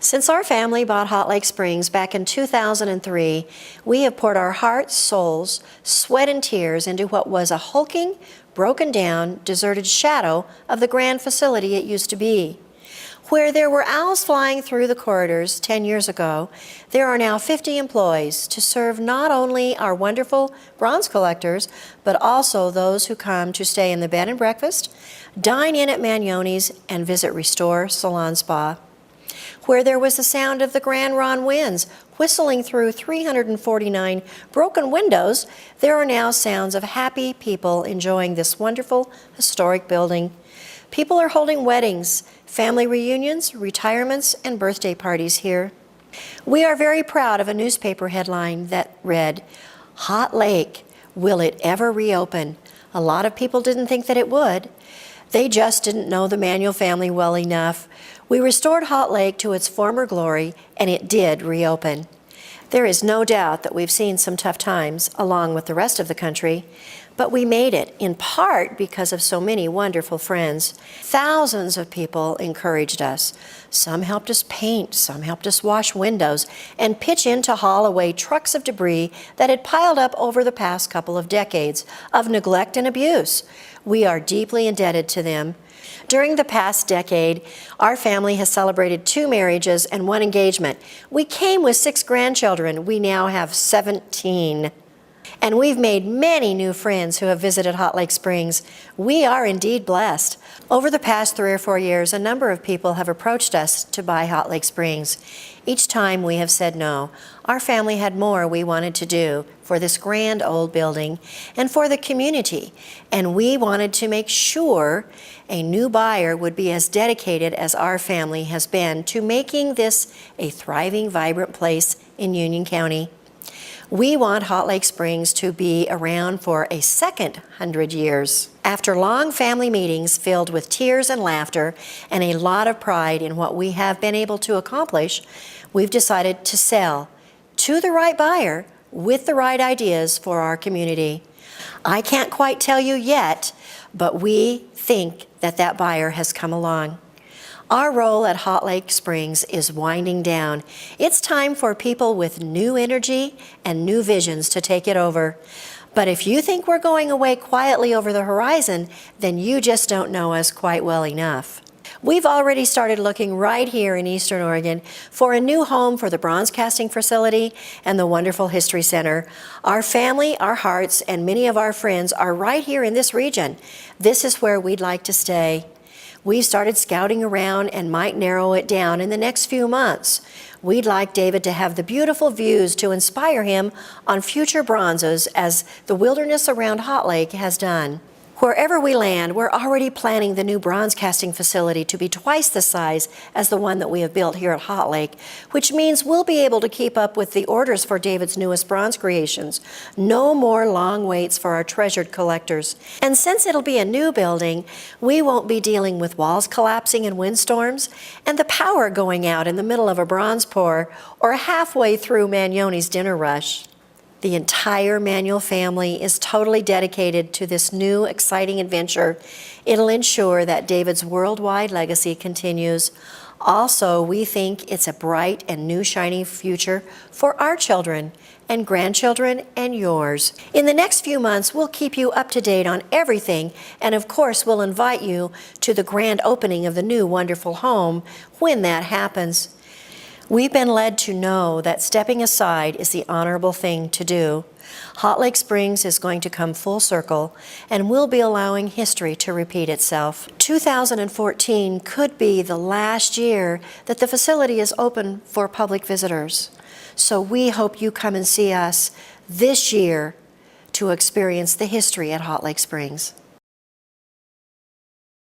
Since our family bought Hot Lake Springs back in 2003, we have poured our hearts, souls, sweat, and tears into what was a hulking, broken down, deserted shadow of the grand facility it used to be. Where there were owls flying through the corridors 10 years ago, there are now 50 employees to serve not only our wonderful bronze collectors, but also those who come to stay in the bed and breakfast, dine in at Magnoni's, and visit Restore Salon Spa. Where there was the sound of the Grand Ron winds whistling through 349 broken windows, there are now sounds of happy people enjoying this wonderful historic building. People are holding weddings, family reunions, retirements, and birthday parties here. We are very proud of a newspaper headline that read, "Hot Lake, will it ever reopen?" A lot of people didn't think that it would. They just didn't know the Manuel family well enough. We restored Hot Lake to its former glory, and it did reopen. There is no doubt that we've seen some tough times, along with the rest of the country, but we made it, in part because of so many wonderful friends. Thousands of people encouraged us. Some helped us paint, some helped us wash windows, and pitch in to haul away trucks of debris that had piled up over the past couple of decades of neglect and abuse. We are deeply indebted to them. During the past decade, our family has celebrated 2 marriages and 1 engagement. We came with 6 grandchildren. We now have 17. And we've made many new friends who have visited Hot Lake Springs. We are indeed blessed. Over the past 3 or 4 years, a number of people have approached us to buy Hot Lake Springs. Each time we have said no. Our family had more we wanted to do for this grand old building and for the community, and we wanted to make sure a new buyer would be as dedicated as our family has been to making this a thriving, vibrant place in Union County. We want Hot Lake Springs to be around for a second 100 years. After long family meetings filled with tears and laughter and a lot of pride in what we have been able to accomplish, we've decided to sell to the right buyer with the right ideas for our community. I can't quite tell you yet, but we think that that buyer has come along. Our role at Hot Lake Springs is winding down. It's time for people with new energy and new visions to take it over. But if you think we're going away quietly over the horizon, then you just don't know us quite well enough. We've already started looking right here in Eastern Oregon for a new home for the bronze casting facility and the wonderful History Center. Our family, our hearts, and many of our friends are right here in this region. This is where we'd like to stay. We've started scouting around and might narrow it down in the next few months. We'd like David to have the beautiful views to inspire him on future bronzes as the wilderness around Hot Lake has done. Wherever we land, we're already planning the new bronze casting facility to be twice the size as the one that we have built here at Hot Lake, which means we'll be able to keep up with the orders for David's newest bronze creations. No more long waits for our treasured collectors. And since it'll be a new building, we won't be dealing with walls collapsing in windstorms and the power going out in the middle of a bronze pour or halfway through Magnoni's dinner rush. The entire Manuel family is totally dedicated to this new, exciting adventure. It'll ensure that David's worldwide legacy continues. Also, we think it's a bright and new, shiny future for our children and grandchildren and yours. In the next few months, we'll keep you up to date on everything, and of course, we'll invite you to the grand opening of the new wonderful home when that happens. We've been led to know that stepping aside is the honorable thing to do. Hot Lake Springs is going to come full circle, and we'll be allowing history to repeat itself. 2014 could be the last year that the facility is open for public visitors. So we hope you come and see us this year to experience the history at Hot Lake Springs.